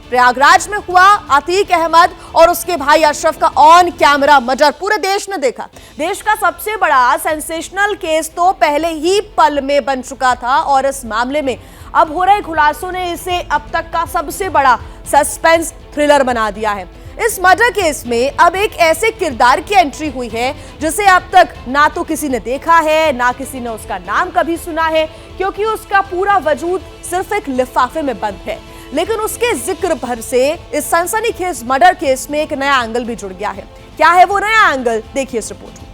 प्रयागराज में हुआ अतीक अहमद और उसके भाई अशरफ का ऑन कैमरा मर्डर पूरे देश ने देखा। देश का सबसे बड़ा सेंसेशनल केस तो पहले ही पल में बन चुका था और इस मामले में अब हो रहे खुलासों ने इसे अब तक का सबसे बड़ा सस्पेंस थ्रिलर बना दिया है। इस मर्डर केस में अब एक ऐसे किरदार की एंट्री हुई है जिसे अब तक ना तो किसी ने देखा है, ना किसी ने उसका नाम कभी सुना है, क्योंकि उसका पूरा वजूद सिर्फ एक लिफाफे में बंद है। लेकिन उसके जिक्र भर से इस सनसनीखेज मर्डर केस में एक नया एंगल भी जुड़ गया है। क्या है वो नया एंगल, देखिए इस रिपोर्ट में।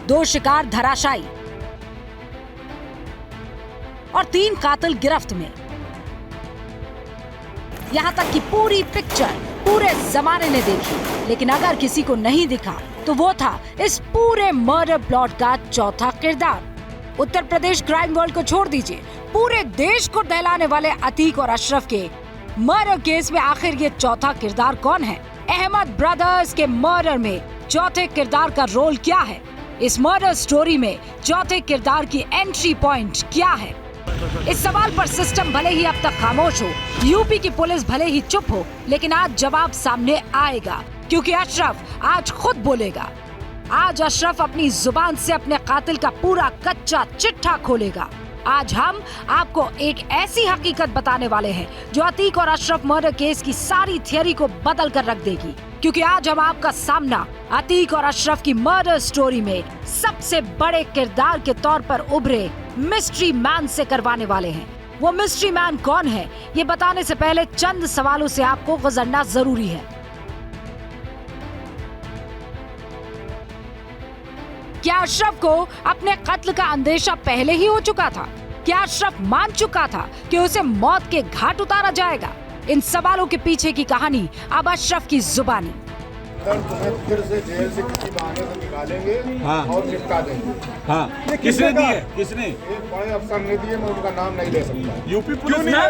2 शिकार धराशायी और 3 कातिल गिरफ्त में। यहाँ तक कि पूरी पिक्चर पूरे जमाने ने देखी, लेकिन अगर किसी को नहीं दिखा तो वो था इस पूरे मर्डर प्लॉट का चौथा किरदार। उत्तर प्रदेश क्राइम वर्ल्ड को छोड़ दीजिए, पूरे देश को दहलाने वाले अतीक और अशरफ के मर्डर केस में आखिर ये चौथा किरदार कौन है? अहमद ब्रदर्स के मर्डर में चौथे किरदार का रोल क्या है? इस मर्डर स्टोरी में चौथे किरदार की एंट्री पॉइंट क्या है? इस सवाल पर सिस्टम भले ही अब तक खामोश हो, यूपी की पुलिस भले ही चुप हो, लेकिन आज जवाब सामने आएगा, क्योंकि अशरफ आज खुद बोलेगा। आज अशरफ अपनी जुबान से अपने कातिल का पूरा कच्चा चिट्ठा खोलेगा। आज हम आपको एक ऐसी हकीकत बताने वाले हैं जो अतीक और अशरफ मर्डर केस की सारी थियरी को बदल कर रख देगी, क्योंकि आज हम आपका सामना अतीक और अशरफ की मर्डर स्टोरी में सबसे बड़े किरदार के तौर पर उभरे मिस्ट्री मैन से करवाने वाले हैं। वो मिस्ट्री मैन कौन है, ये बताने से पहले चंद सवालों से आपको गुजरना जरूरी है। क्या अशरफ को अपने कत्ल का अंदेशा पहले ही हो चुका था? क्या अशरफ मान चुका था कि उसे मौत के घाट उतारा जाएगा? इन सवालों के पीछे की कहानी अब अशरफ की जुबानी। तुम्हें फिर से जेल से किसी बहाने से निकालेंगे और निपटा देंगे। हाँ, किसने दिए? किसने? एक बड़े अफसर ने दिए, मैं उनका नाम नहीं ले सकता। यूपी पुलिस ने ना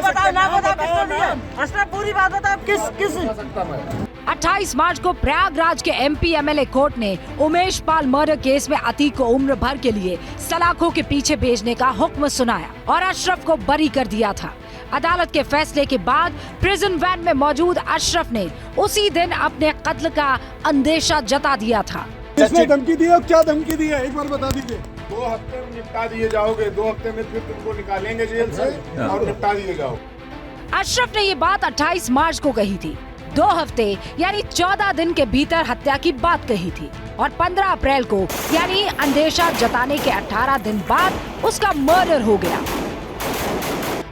बता किसने दिया? अशरफ पूरी बात बता, किस सकता मैं 28 मार्च को प्रयागराज के एमपी एमएलए कोर्ट ने उमेश पाल मर्डर केस में अतीक को उम्र भर के लिए सलाखों के पीछे भेजने का हुक्म सुनाया और अशरफ को बरी कर दिया था। अदालत के फैसले के बाद प्रिजन वैन में मौजूद अशरफ ने उसी दिन अपने कत्ल का अंदेशा जता दिया था। किसने धमकी दी और क्या धमकी दी है, एक बार बता दीजिए। 2 हफ्ते में निपटा दिए जाओगे, 2 हफ्ते में फिर तुमको निकालेंगे जेल से और निपटा दिए जाओगे। अशरफ ने ये बात 28 मार्च को कही थी। 2 हफ्ते यानी 14 दिन के भीतर हत्या की बात कही थी और 15 अप्रैल को यानी अंदेशा जताने के 18 दिन बाद उसका मर्डर हो गया।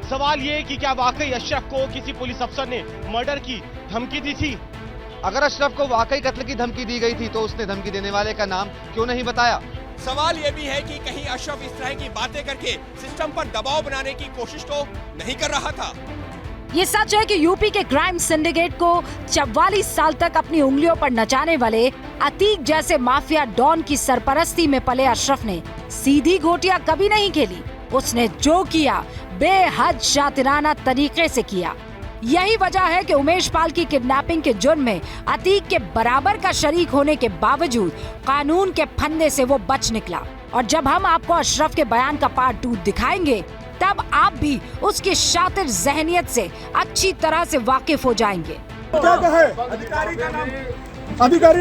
सवाल ये है कि क्या वाकई अशरफ को किसी पुलिस अफसर ने मर्डर की धमकी दी थी? अगर अशरफ को वाकई कत्ल की धमकी दी गई थी तो उसने धमकी देने वाले का नाम क्यों नहीं बताया? सवाल ये भी है कि कहीं अशरफ इस तरह की बातें करके सिस्टम पर दबाव बनाने की कोशिश तो नहीं कर रहा था। ये सच है कि यूपी के क्राइम सिंडिकेट को 44 साल तक अपनी उंगलियों पर नचाने वाले अतीक जैसे माफिया डॉन की सरपरस्ती में पले अशरफ ने सीधी गोटियां कभी नहीं खेली। उसने जो किया बेहद शातिराना तरीके से किया। यही वजह है कि उमेश पाल की किडनैपिंग के जुर्म में अतीक के बराबर का शरीक होने के बावजूद कानून के फंदे से वो बच निकला। और जब हम आपको अशरफ के बयान का पार्ट 2 दिखाएंगे तब आप भी उसकी शातिर जहनियत से अच्छी तरह से वाकिफ हो जाएंगे। क्या कहा है अधिकारी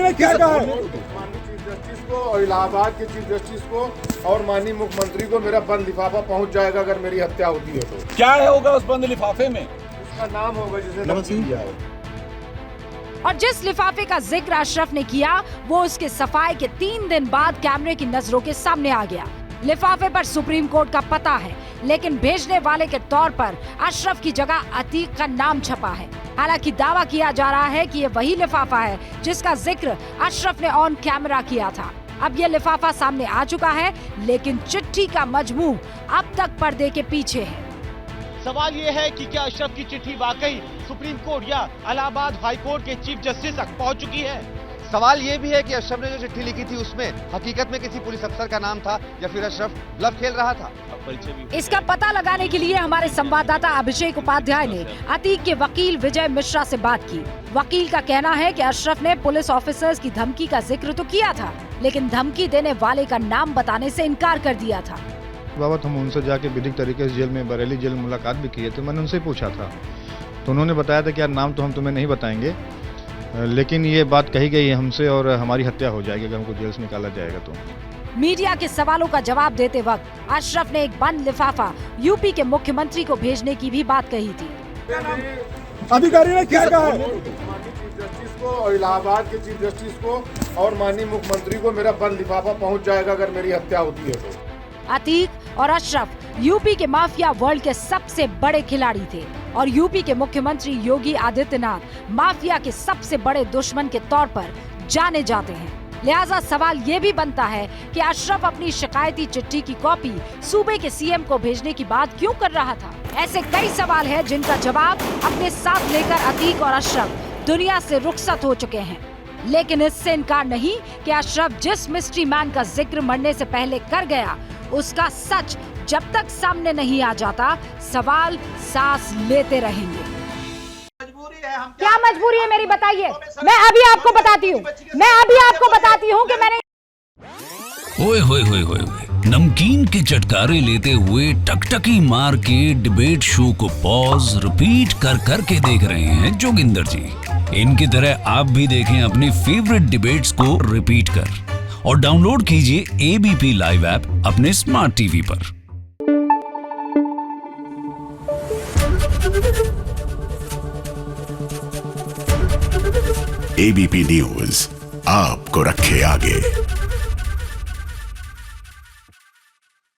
ने, क्या कहा है? माननीय चीफ जस्टिस को और इलाहाबाद के चीफ जस्टिस को और माननीय मुख्यमंत्री को मेरा बंद लिफाफा पहुंच जाएगा अगर मेरी हत्या होती है तो। क्या होगा उस बंद लिफाफे में? उसका नाम होगा जिसे धमकी दिया है। और जिस लिफाफे का जिक्र अशरफ ने किया वो उसके सफाई के 3 दिन बाद कैमरे की नजरों के सामने आ गया। लिफाफे पर सुप्रीम कोर्ट का पता है, लेकिन भेजने वाले के तौर पर अशरफ की जगह अतीक का नाम छपा है। हालांकि दावा किया जा रहा है कि ये वही लिफाफा है जिसका जिक्र अशरफ ने ऑन कैमरा किया था। अब ये लिफाफा सामने आ चुका है, लेकिन चिट्ठी का मजमू अब तक पर्दे के पीछे है। सवाल ये है कि क्या अशरफ की चिट्ठी वाकई सुप्रीम कोर्ट या इलाहाबाद हाई कोर्ट के चीफ जस्टिस तक पहुंच चुकी है? सवाल ये भी है कि अशरफ ने जो चिट्ठी लिखी थी उसमें हकीकत में किसी पुलिस अफसर का नाम था या फिर अशरफ ब्लफ खेल रहा था? इसका पता लगाने के लिए हमारे संवाददाता अभिषेक उपाध्याय ने अतीक के वकील विजय मिश्रा से बात की। वकील का कहना है कि अशरफ ने पुलिस ऑफिसर्स की धमकी का जिक्र तो किया था, लेकिन धमकी देने वाले का नाम बताने से इनकार कर दिया था। बाबत हम उनसे जाके विधिक तरीके से जेल में बरेली जेल मुलाकात भी किए थे। मैंने उनसे पूछा था तो उन्होंने बताया था कि यार नाम तो हम तुम्हें नहीं बताएंगे, लेकिन ये बात कही गई है हमसे और हमारी हत्या हो जाएगी अगर हमको जेल से निकाला जाएगा तो। मीडिया के सवालों का जवाब देते वक्त अशरफ ने एक बंद लिफाफा यूपी के मुख्यमंत्री को भेजने की भी बात कही थी। अधिकारी ने क्या कहा है? माननीय चीफ जस्टिस को और इलाहाबाद के चीफ जस्टिस को और माननीय मुख्यमंत्री को मेरा बंद लिफाफा पहुंच जाएगा अगर मेरी हत्या होती है तो। अतीक और अशरफ यूपी के माफिया वर्ल्ड के सबसे बड़े खिलाड़ी थे और यूपी के मुख्यमंत्री योगी आदित्यनाथ माफिया के सबसे बड़े दुश्मन के तौर पर जाने जाते हैं। लिहाजा सवाल ये भी बनता है कि अशरफ अपनी शिकायती चिट्ठी की कॉपी सूबे के सीएम को भेजने की बात क्यों कर रहा था। ऐसे कई सवाल हैं जिनका जवाब अपने साथ लेकर अतीक और अशरफ दुनिया से रुखसत हो चुके हैं, लेकिन इससे इनकार नहीं कि अशरफ जिस मिस्ट्री मैन का जिक्र मरने से पहले कर गया उसका सच जब तक सामने नहीं आ जाता सवाल सांस लेते रहेंगे। क्या मजबूरी है मेरी बताइए? मैं अभी आपको बताती हूँ कि मैंने ओए होए होए होए नमकीन के चटकारे लेते हुए टकटकी मार के डिबेट शो को पॉज रिपीट कर करके देख रहे हैं जोगिंदर जी। इनकी तरह आप भी देखें अपनी फेवरेट डिबेट्स को रिपीट कर और डाउनलोड कीजिए एबीपी लाइव ऐप अपने स्मार्ट टीवी पर। एबीपी न्यूज आपको रखे आगे।